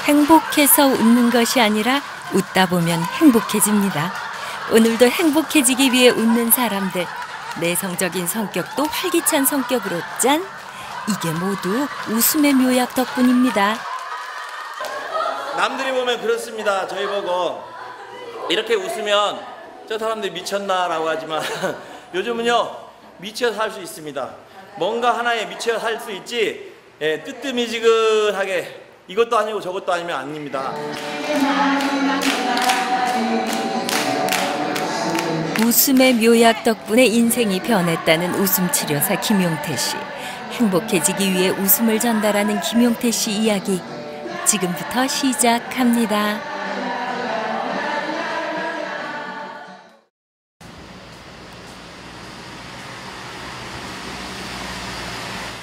행복해서 웃는 것이 아니라 웃다 보면 행복해집니다. 오늘도 행복해지기 위해 웃는 사람들. 내성적인 성격도 활기찬 성격으로 짠! 이게 모두 웃음의 묘약 덕분입니다. 남들이 보면 그렇습니다. 저희 보고 이렇게 웃으면 저 사람들이 미쳤나라고 하지만 요즘은요 미쳐 살 수 있습니다. 뭔가 하나에 미쳐 살 수 있지 뜨뜻미지근하게 이것도 아니고 저것도 아니면 아닙니다. 웃음의 묘약 덕분에 인생이 변했다는 웃음치료사 김용태 씨. 행복해지기 위해 웃음을 전달하는 김용태 씨 이야기 지금부터 시작합니다.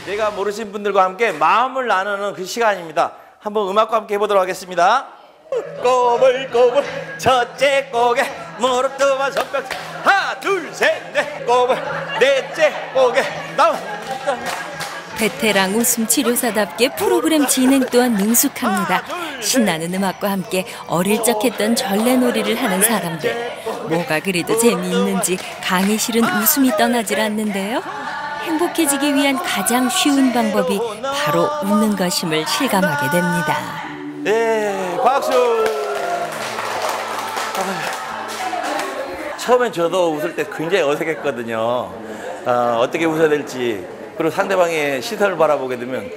내가 모르신 분들과 함께 마음을 나누는 그 시간입니다. 한번 음악과 함께 해보도록 하겠습니다. 꼬불꼬불 첫째 고개 무릎 두번 손뼉 하나 둘 셋 넷 꼬불 넷째 고개 나와. 베테랑 웃음 치료사답게 프로그램 진행 또한 능숙합니다. 신나는 음악과 함께 어릴 적 했던 전래놀이를 하는 사람들. 뭐가 그리도 재미있는지 강의실은 웃음이 떠나질 않는데요. 행복해지기 위한 가장 쉬운 방법이 바로 웃는 것임을 실감하게 됩니다. 네, 박수. 처음엔 저도 웃을 때 굉장히 어색했거든요. 어떻게 웃어야 될지. 그리고 상대방의 시선을 바라보게 되면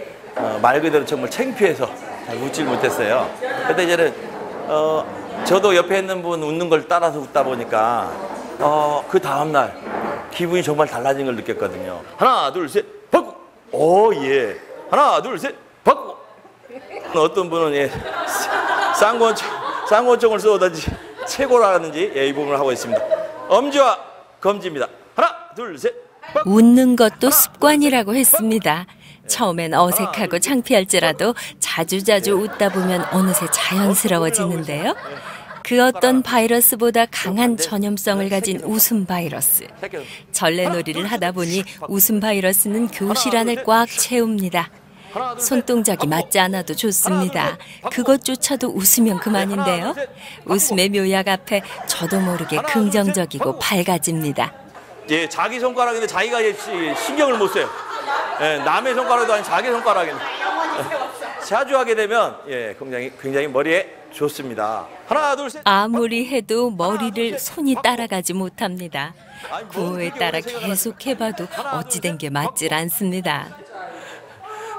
말 그대로 정말 창피해서 잘 웃지 못했어요. 그런데 이제는 저도 옆에 있는 분 웃는 걸 따라서 웃다 보니까 그 다음날 기분이 정말 달라진 걸 느꼈거든요. 하나 둘 셋 바꾸. 오 예. 하나 둘 셋 바꾸. 어떤 분은 예, 쌍권총을 쏘든지 최고라는지 예, 이 부분을 하고 있습니다. 엄지와 검지입니다. 하나 둘 셋. 웃는 것도 습관이라고 했습니다. 처음엔 어색하고 창피할지라도 자주자주 웃다 보면 어느새 자연스러워지는데요. 그 어떤 바이러스보다 강한 전염성을 가진 웃음 바이러스. 전래놀이를 하다 보니 웃음 바이러스는 교실 안을 꽉 채웁니다. 손동작이 맞지 않아도 좋습니다. 그것조차도 웃으면 그만인데요. 웃음의 묘약 앞에 저도 모르게 긍정적이고 밝아집니다. 예, 자기 손가락인데 자기가 신경을 못 써요. 예, 남의 손가락도 아닌 자기 손가락인데. 자주 하게 되면 예, 굉장히 머리에 좋습니다. 하나, 둘, 셋. 아무리 해도 머리를 손이 따라가지 못합니다. 구호에 따라 계속 해봐도 어찌된 게 맞질 않습니다.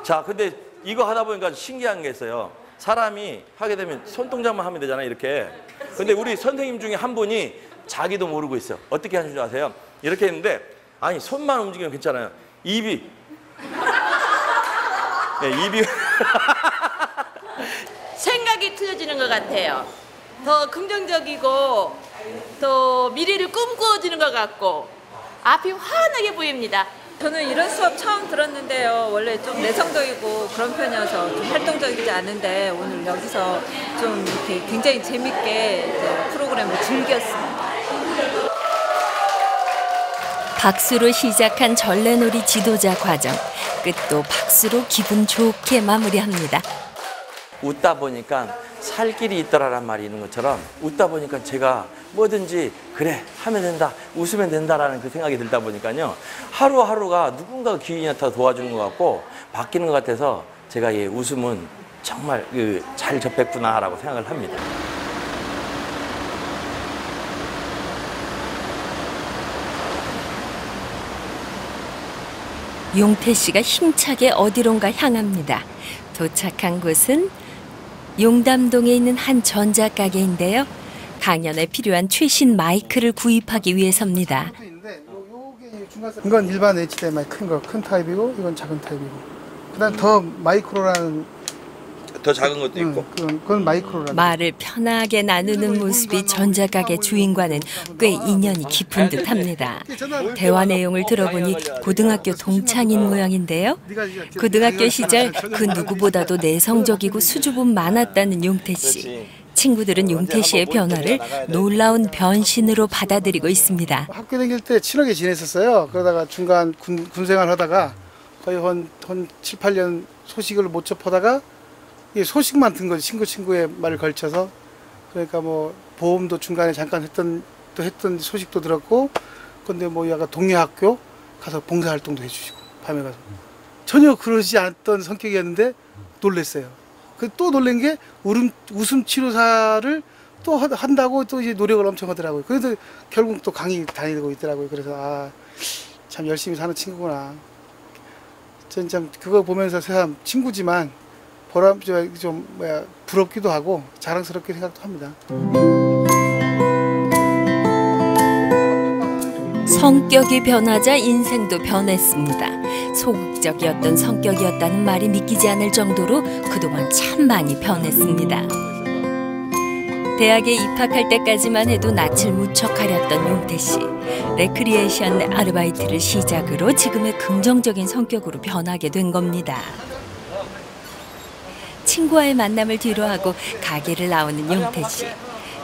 자, 근데 이거 하다 보니까 신기한 게 있어요. 사람이 하게 되면 손동작만 하면 되잖아요, 이렇게. 근데 우리 선생님 중에 한 분이 자기도 모르고 있어요. 어떻게 하는 줄 아세요? 이렇게 했는데 아니 손만 움직이면 괜찮아요. 입이 네, 입이 생각이 틀려지는 것 같아요. 더 긍정적이고 더 미래를 꿈꾸어지는 것 같고 앞이 환하게 보입니다. 저는 이런 수업 처음 들었는데요. 원래 좀 내성적이고 그런 편이어서 좀 활동적이지 않은데 오늘 여기서 좀 이렇게 굉장히 재밌게 프로그램을 즐겼습니다. 박수로 시작한 전래놀이 지도자 과정. 끝도 박수로 기분 좋게 마무리합니다. 웃다 보니까 살 길이 있더라란 말이 있는 것처럼 웃다 보니까 제가 뭐든지 그래 하면 된다 웃으면 된다라는 그 생각이 들다 보니까요 하루하루가 누군가가 기운이 나타나 도와주는 것 같고 바뀌는 것 같아서 제가 이 웃음은 정말 잘 접했구나라고 생각을 합니다. 용태 씨가 힘차게 어디론가 향합니다. 도착한 곳은 용담동에 있는 한 전자가게인데요. 강연에 필요한 최신 마이크를 구입하기 위해서입니다. 이건 일반 HDMI 큰 타입이고 이건 작은 타입이고 그다음 더 마이크로라는 더 작은 것도 있고 그건 마이크로라는 말을 편하게 나누는 모습이 전자가게 주인과는 꽤 인연이 깊은 듯합니다. 대화 내용을 들어보니 고등학교 동창인 모양인데요. 고등학교 시절 그 누구보다도 내성적이고 수줍음 많았다는 용태 씨. 친구들은 용태 씨의 변화를 놀라운 변신으로 받아들이고 있습니다. 학교 다닐 때 친하게 지냈었어요. 그러다가 중간 군 생활 하다가 거의 한 7, 8년 소식을 못 접하다가 이게 소식만 든 거지. 친구의 말을 걸쳐서. 그러니까 뭐 보험도 중간에 잠깐 했던 소식도 들었고, 근데 뭐 약간 동네 학교 가서 봉사활동도 해주시고 밤에 가서 전혀 그러지 않았던 성격이었는데 놀랬어요. 또 놀란 게 웃음 치료사를 또 한다고 또 이제 노력을 엄청 하더라고요. 그래서 결국 또 강의 다니고 있더라고요. 그래서 참 열심히 사는 친구구나. 전 참 그거 보면서 새삼 친구지만 부럽기도 하고 자랑스럽게 생각도 합니다. 성격이 변하자 인생도 변했습니다. 소극적이었던 성격이었다는 말이 믿기지 않을 정도로 그동안 참 많이 변했습니다. 대학에 입학할 때까지만 해도 낯을 무척 가렸던 용태 씨. 레크리에이션 아르바이트를 시작으로 지금의 긍정적인 성격으로 변하게 된 겁니다. 친구와의 만남을 뒤로하고 가게를 나오는 용태 씨.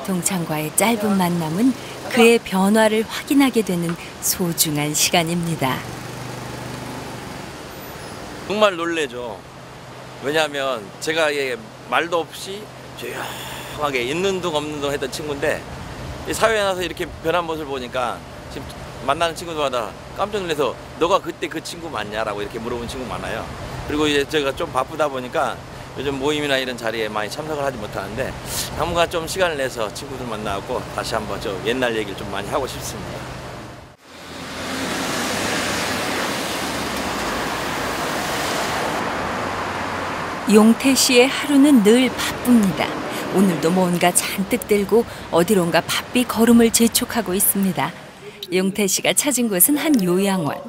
동창과의 짧은 만남은 그의 변화를 확인하게 되는 소중한 시간입니다. 정말 놀래죠. 왜냐하면 제가 말도 없이 조용하게 있는 둥 없는 둥 했던 친구인데 사회에 나서 이렇게 변한 모습을 보니까 지금 만나는 친구들마다 깜짝 놀라서 너가 그때 그 친구 맞냐라고 이렇게 물어보는 친구 많아요. 그리고 이제 제가 좀 바쁘다 보니까 요즘 모임이나 이런 자리에 많이 참석을 하지 못하는데 당분간 좀 시간을 내서 친구들 만나고 다시 한번 좀 옛날 얘기를 좀 많이 하고 싶습니다. 용태 씨의 하루는 늘 바쁩니다. 오늘도 뭔가 잔뜩 들고 어디론가 바삐 걸음을 재촉하고 있습니다. 용태 씨가 찾은 곳은 한 요양원.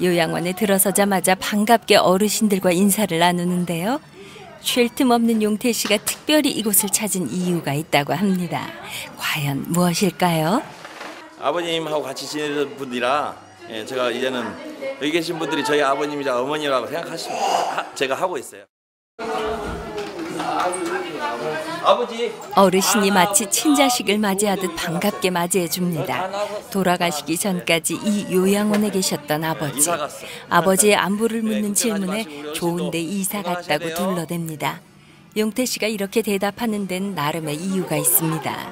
요양원에 들어서자마자 반갑게 어르신들과 인사를 나누는데요. 쉴 틈 없는 용태 씨가 특별히 이곳을 찾은 이유가 있다고 합니다. 과연 무엇일까요? 아버님하고 같이 지내던 분이라 제가 이제는 여기 계신 분들이 저희 아버님이자 어머니라고 생각하시면 제가 하고 있어요. 아버지. 어르신이 마치 친자식을 맞이하듯 반갑게 맞이해 줍니다. 돌아가시기 전까지 이 요양원에 계셨던 아버지. 아버지의 안부를 묻는 질문에 좋은데 이사 갔다고 둘러댑니다. 용태 씨가 이렇게 대답하는 데는 나름의 이유가 있습니다.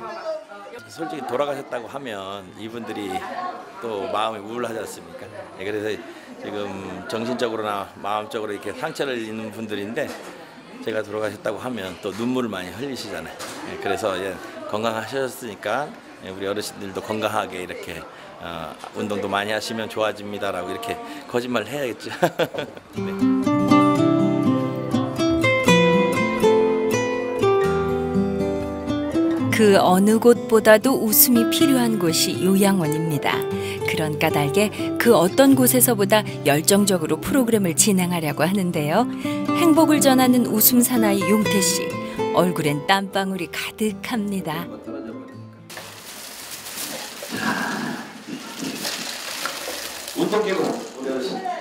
솔직히 돌아가셨다고 하면 이분들이 또 마음이 우울하지 않습니까? 그래서 지금 정신적으로나 마음적으로 이렇게 상처를 입는 분들인데 제가 돌아가셨다고 하면 또 눈물을 많이 흘리시잖아요. 그래서 건강하셨으니까 우리 어르신들도 건강하게 이렇게 운동도 많이 하시면 좋아집니다라고 이렇게 거짓말을 해야겠죠. 네. 그 어느 곳보다도 웃음이 필요한 곳이 요양원입니다. 그런 까닭에 그 어떤 곳에서보다 열정적으로 프로그램을 진행하려고 하는데요. 행복을 전하는 웃음 사나이 용태 씨. 얼굴엔 땀방울이 가득합니다.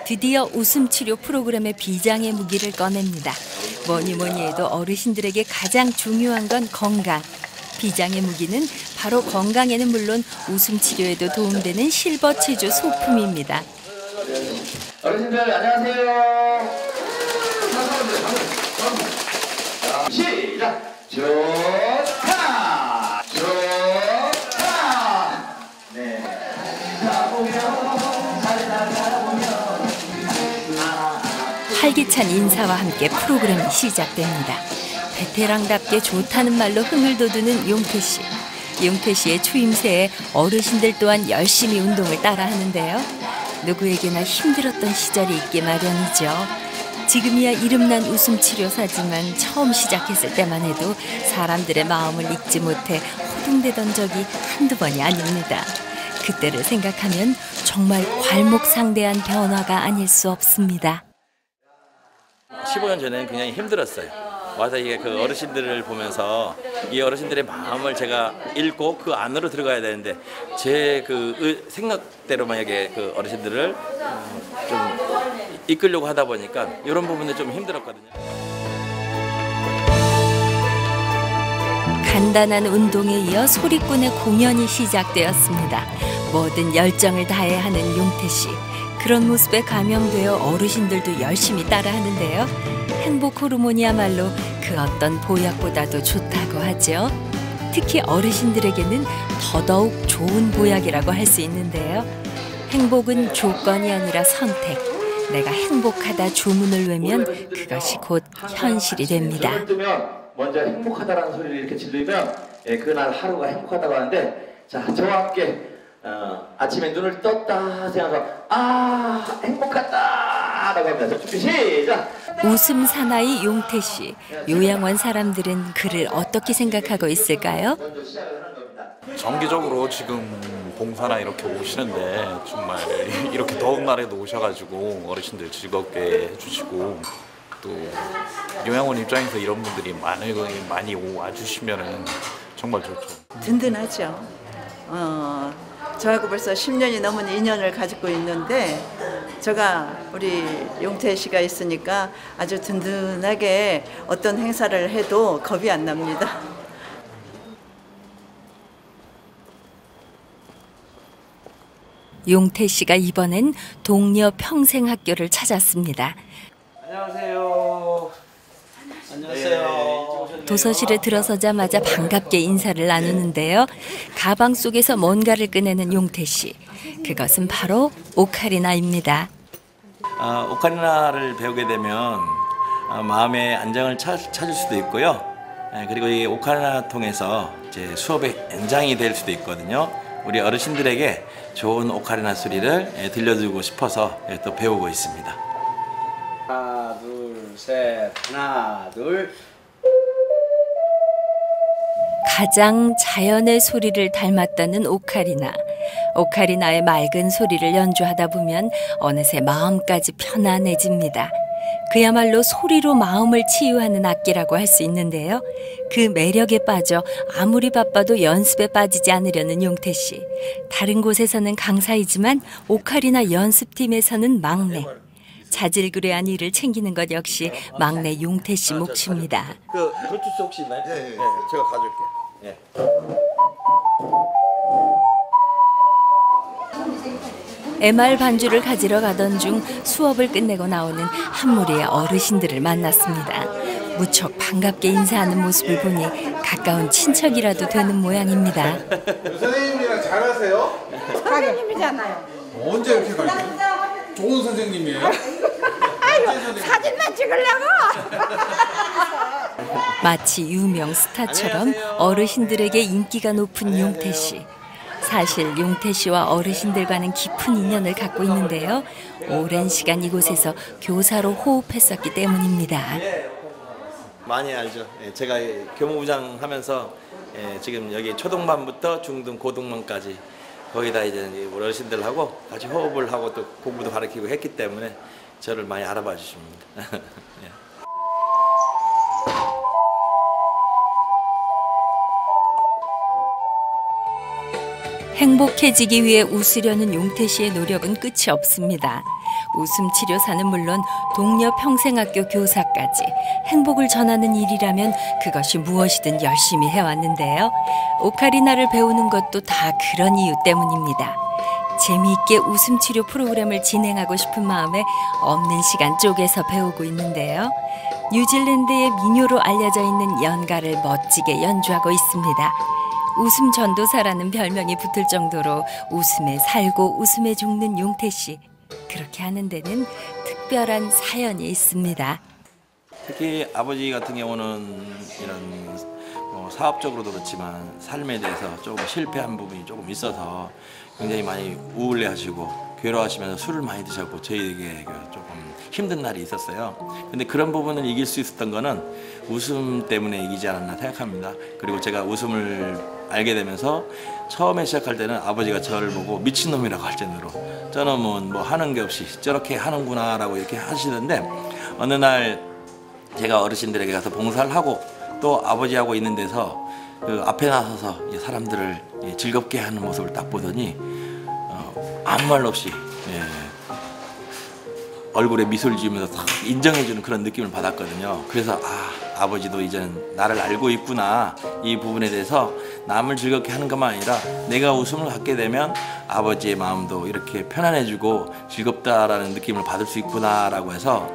드디어 웃음 치료 프로그램의 비장의 무기를 꺼냅니다. 뭐니 해도 어르신들에게 가장 중요한 건 건강. 비장의 무기는 바로 건강에는 물론 웃음 치료에도 도움되는 실버 체조 소품입니다. 어르신들 안녕하세요. 시작. 좋다. 좋다. 네. 활기찬 인사와 함께 프로그램이 시작됩니다. 베테랑답게 좋다는 말로 흥을 돋우는 용태 씨. 용태 씨의 추임새에 어르신들 또한 열심히 운동을 따라하는데요. 누구에게나 힘들었던 시절이 있기 마련이죠. 지금이야 이름난 웃음 치료사지만 처음 시작했을 때만 해도 사람들의 마음을 읽지 못해 호둥대던 적이 한두 번이 아닙니다. 그때를 생각하면 정말 괄목상대한 변화가 아닐 수 없습니다. 15년 전에는 굉장히 힘들었어요. 와서 이게 그 어르신들을 보면서 이 어르신들의 마음을 제가 읽고 그 안으로 들어가야 되는데 제 그 생각대로 만약에 그 어르신들을 좀 이끌려고 하다 보니까 이런 부분이 좀 힘들었거든요. 간단한 운동에 이어 소리꾼의 공연이 시작되었습니다. 뭐든 열정을 다해 하는 용태 씨. 그런 모습에 감명되어 어르신들도 열심히 따라하는데요. 행복 호르몬이야말로 그 어떤 보약보다도 좋다고 하죠. 특히 어르신들에게는 더더욱 좋은 보약이라고 할 수 있는데요. 행복은 조건이 아니라 선택. 내가 행복하다 주문을 외면 그것이 곧 현실이 됩니다. 눈을 뜨면 먼저 행복하다라는 소리를 이렇게 지르면 그날 하루가 행복하다고 하는데, 자, 저와 함께 아침에 눈을 떴다 생각해서 아 행복하다라고 합니다. 자, 준비 시작. 웃음 사나이 용태 씨. 요양원 사람들은 그를 어떻게 생각하고 있을까요? 정기적으로 지금 봉사나 이렇게 오시는데 정말 이렇게 더운 날에도 오셔가지고 어르신들 즐겁게 해주시고, 또 요양원 입장에서 이런 분들이 많이 와주시면은 정말 좋죠. 든든하죠. 저하고 벌써 10년이 넘은 인연을 가지고 있는데, 제가 우리 용태 씨가 있으니까 아주 든든하게 어떤 행사를 해도 겁이 안 납니다. 용태 씨가 이번엔 동료 평생학교를 찾았습니다. 안녕하세요. 안녕하세요. 도서실에 들어서자마자 반갑게 인사를 나누는데요. 가방 속에서 뭔가를 꺼내는 용태 씨. 그것은 바로 오카리나입니다. 오카리나를 배우게 되면 마음의 안정을 찾을 수도 있고요. 그리고 이 오카리나 통해서 이제 수업의 연장이 될 수도 있거든요. 우리 어르신들에게 좋은 오카리나 소리를 들려주고 싶어서 또 배우고 있습니다. 하나, 둘, 셋, 하나, 둘. 가장 자연의 소리를 닮았다는 오카리나. 오카리나의 맑은 소리를 연주하다 보면 어느새 마음까지 편안해집니다. 그야말로 소리로 마음을 치유하는 악기라고 할 수 있는데요. 그 매력에 빠져 아무리 바빠도 연습에 빠지지 않으려는 용태 씨. 다른 곳에서는 강사이지만 오카리나 연습팀에서는 막내. 자질구레한 일을 챙기는 것 역시 막내 용태 씨 몫입니다. 그 블루투스 혹시 있나요? 네, 제가 가져올게요. 예. MR 반주를 가지러 가던 중 수업을 끝내고 나오는 한 무리의 어르신들을 만났습니다. 무척 반갑게 인사하는 모습을 보니 가까운 친척이라도 되는 모양입니다. 선생님이랑 잘하세요? 선생님이잖아요. 언제 이렇게 가요? 좋은 선생님이에요? 아유, 사진만 찍으려고. 마치 유명 스타처럼 어르신들에게 인기가 높은 용태 씨. 사실 용태 씨와 어르신들과는 깊은 인연을 갖고 있는데요. 오랜 시간 이곳에서 교사로 호흡했었기 때문입니다. 많이 알죠. 제가 교무부장 하면서 지금 여기 초등반부터 중등, 고등반까지 거기다 이제 어르신들하고 같이 호흡을 하고 또 공부도 가르치고 했기 때문에 저를 많이 알아봐 주십니다. 행복해지기 위해 웃으려는 용태 씨의 노력은 끝이 없습니다. 웃음 치료사는 물론 동료 평생학교 교사까지 행복을 전하는 일이라면 그것이 무엇이든 열심히 해왔는데요. 오카리나를 배우는 것도 다 그런 이유 때문입니다. 재미있게 웃음 치료 프로그램을 진행하고 싶은 마음에 없는 시간 쪼개서 배우고 있는데요. 뉴질랜드의 민요로 알려져 있는 연가를 멋지게 연주하고 있습니다. 웃음 전도사라는 별명이 붙을 정도로 웃음에 살고 웃음에 죽는 용태 씨. 그렇게 하는 데는 특별한 사연이 있습니다. 특히 아버지 같은 경우는 이런 사업적으로도 그렇지만 삶에 대해서 조금 실패한 부분이 조금 있어서 굉장히 많이 우울해하시고 괴로워하시면서 술을 많이 드셨고 저희에게 조금 힘든 날이 있었어요. 근데 그런 부분을 이길 수 있었던 거는 웃음 때문에 이기지 않았나 생각합니다. 그리고 제가 웃음을 알게 되면서 처음에 시작할 때는 아버지가 저를 보고 미친놈이라고 할 정도로 저놈은 뭐 하는 게 없이 저렇게 하는구나 라고 이렇게 하시는데, 어느 날 제가 어르신들에게 가서 봉사를 하고 또 아버지하고 있는 데서 그 앞에 나서서 사람들을 즐겁게 하는 모습을 딱 보더니 아무 말 없이 얼굴에 미소를 지으면서 딱 인정해주는 그런 느낌을 받았거든요. 그래서 아버지도 이제는 나를 알고 있구나. 이 부분에 대해서 남을 즐겁게 하는 것만 아니라 내가 웃음을 갖게 되면 아버지의 마음도 이렇게 편안해지고 즐겁다라는 느낌을 받을 수 있구나라고 해서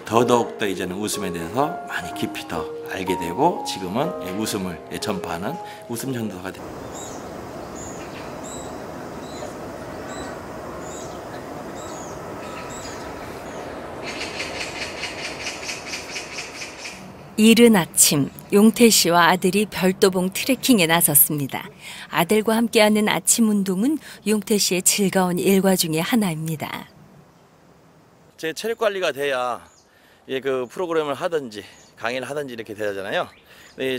더더욱더 이제는 웃음에 대해서 많이 깊이 더 알게 되고 지금은 웃음을 전파하는 웃음 전도사가 됩니다. 이른 아침 용태 씨와 아들이 별도봉 트레킹에 나섰습니다. 아들과 함께하는 아침 운동은 용태 씨의 즐거운 일과 중에 하나입니다. 제 체력 관리가 돼야 그 프로그램을 하든지 강의를 하든지 이렇게 되잖아요.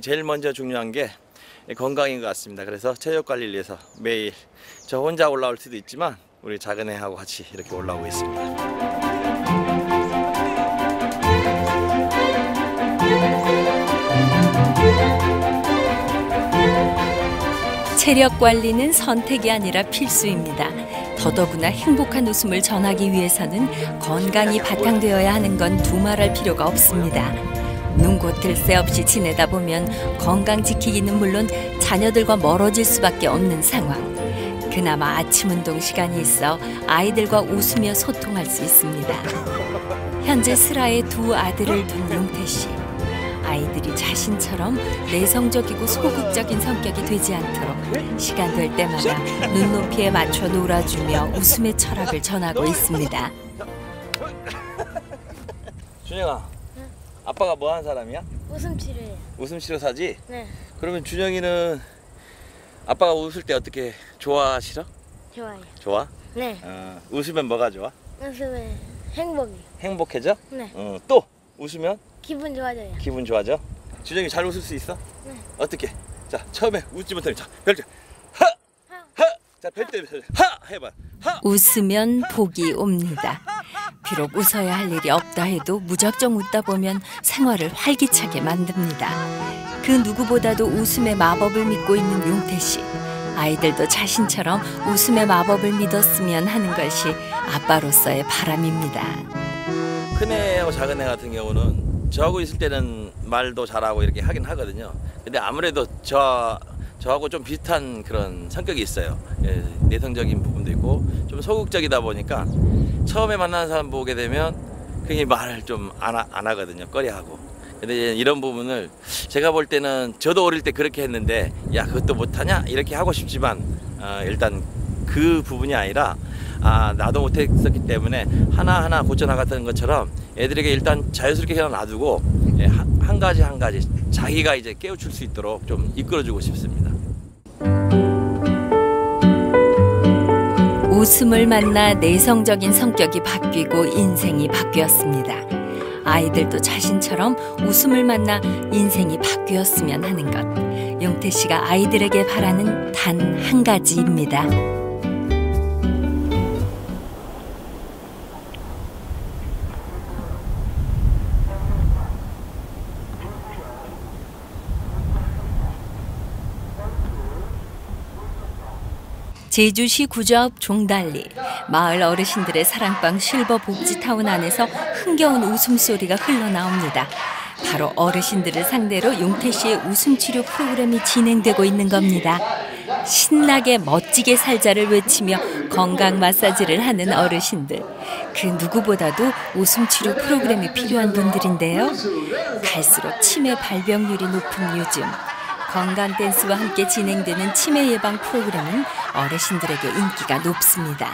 제일 먼저 중요한 게 건강인 것 같습니다. 그래서 체력 관리를 위해서 매일 저 혼자 올라올 수도 있지만 우리 작은 애하고 같이 이렇게 올라오고 있습니다. 체력 관리는 선택이 아니라 필수입니다. 더더구나 행복한 웃음을 전하기 위해서는 건강이 바탕되어야 하는 건 두말할 필요가 없습니다. 눈꽃을 새 없이 지내다 보면 건강 지키기는 물론 자녀들과 멀어질 수밖에 없는 상황. 그나마 아침 운동 시간이 있어 아이들과 웃으며 소통할 수 있습니다. 현재 슬하에 두 아들을 둔 용태 씨. 아이들이 자신처럼 내성적이고 소극적인 성격이 되지 않도록 시간 될 때마다 눈높이에 맞춰 놀아주며 웃음의 철학을 전하고 있습니다. 준영아, 응? 아빠가 뭐 하는 사람이야? 웃음 치료예요. 웃음 치료사지? 네. 그러면 준영이는 아빠가 웃을 때 어떻게 좋아, 싫어? 좋아요. 좋아? 네. 웃으면 뭐가 좋아? 웃으면 행복이. 행복해져? 네. 또 웃으면? 기분 좋아져요. 기분 좋아져? 준영이 잘 웃을 수 있어? 네. 어떻게? 자, 처음에 웃지 못하면 자, 별점 하! 하! 자, 별점 하! 해봐. 하! 웃으면 복이 옵니다. 비록 웃어야 할 일이 없다 해도 무작정 웃다 보면 생활을 활기차게 만듭니다. 그 누구보다도 웃음의 마법을 믿고 있는 용태 씨. 아이들도 자신처럼 웃음의 마법을 믿었으면 하는 것이 아빠로서의 바람입니다. 큰애하고 작은애 같은 경우는 저하고 있을 때는 말도 잘하고 이렇게 하긴 하거든요. 근데 아무래도 저하고 좀 비슷한 그런 성격이 있어요. 내성적인 부분도 있고 좀 소극적이다 보니까 처음에 만나는 사람 보게 되면 굉장히 말을 좀 안 하거든요. 꺼려하고. 근데 이런 부분을 제가 볼 때는 저도 어릴 때 그렇게 했는데 야 그것도 못하냐 이렇게 하고 싶지만 일단 그 부분이 아니라 나도 못했었기 때문에 하나하나 고쳐나갔던 것처럼 애들에게 일단 자연스럽게 그냥 놔두고 한 가지 자기가 이제 깨우칠 수 있도록 좀 이끌어주고 싶습니다. 웃음을 만나 내성적인 성격이 바뀌고 인생이 바뀌었습니다. 아이들도 자신처럼 웃음을 만나 인생이 바뀌었으면 하는 것. 용태 씨가 아이들에게 바라는 단 한 가지입니다. 제주시 구좌읍 종달리 마을 어르신들의 사랑방 실버 복지타운 안에서 흥겨운 웃음소리가 흘러나옵니다. 바로 어르신들을 상대로 용태 씨의 웃음치료 프로그램이 진행되고 있는 겁니다. 신나게 멋지게 살자를 외치며 건강 마사지를 하는 어르신들. 그 누구보다도 웃음치료 프로그램이 필요한 분들인데요. 갈수록 치매 발병률이 높은 요즘. 건강 댄스와 함께 진행되는 치매 예방 프로그램은 어르신들에게 인기가 높습니다.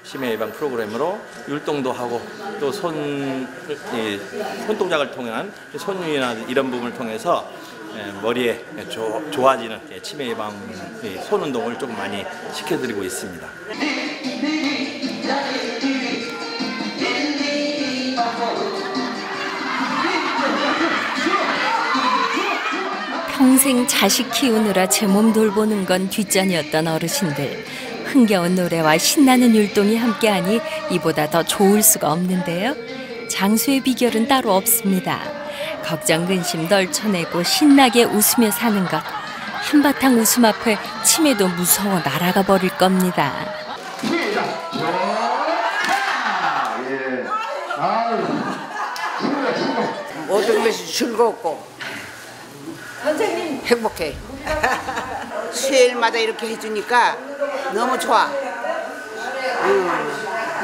치매 예방 프로그램으로 율동도 하고 또 손 동작을 통한 손이나 이런 부분을 통해서 머리에 좋아지는 치매 예방 손 운동을 좀 많이 시켜드리고 있습니다. 평생 자식 키우느라 제 몸 돌보는 건 뒷전이었던 어르신들. 흥겨운 노래와 신나는 율동이 함께하니 이보다 더 좋을 수가 없는데요. 장수의 비결은 따로 없습니다. 걱정 근심 널쳐내고 신나게 웃으며 사는 것. 한바탕 웃음 앞에 치매도 무서워 날아가 버릴 겁니다. 모든 것이 즐겁고 선생님 행복해. 수요일마다 이렇게 해주니까 너무 좋아.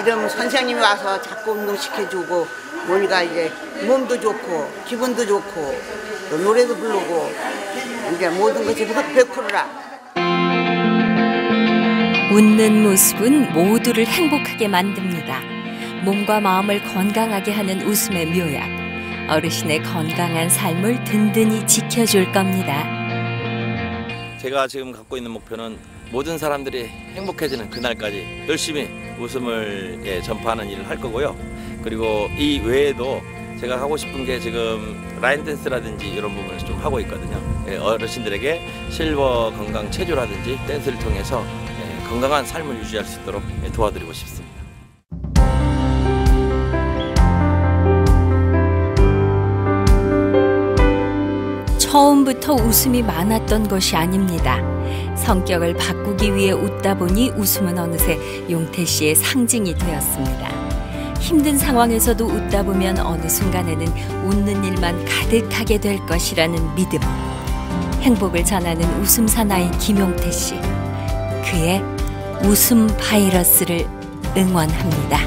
이런 선생님이 와서 자꾸 운동시켜주고 보니까 이제 몸도 좋고 기분도 좋고 또 노래도 부르고 이게 모든 것이 100%라. 웃는 모습은 모두를 행복하게 만듭니다. 몸과 마음을 건강하게 하는 웃음의 묘약. 어르신의 건강한 삶을 든든히 지켜줄 겁니다. 제가 지금 갖고 있는 목표는 모든 사람들이 행복해지는 그날까지 열심히 웃음을 전파하는 일을 할 거고요. 그리고 이 외에도 제가 하고 싶은 게 지금 라인 댄스라든지 이런 부분을 좀 하고 있거든요. 어르신들에게 실버 건강 체조라든지 댄스를 통해서 건강한 삶을 유지할 수 있도록 도와드리고 싶습니다. 처음부터 웃음이 많았던 것이 아닙니다. 성격을 바꾸기 위해 웃다 보니 웃음은 어느새 용태 씨의 상징이 되었습니다. 힘든 상황에서도 웃다 보면 어느 순간에는 웃는 일만 가득하게 될 것이라는 믿음. 행복을 전하는 웃음 사나이 김용태 씨. 그의 웃음 바이러스를 응원합니다.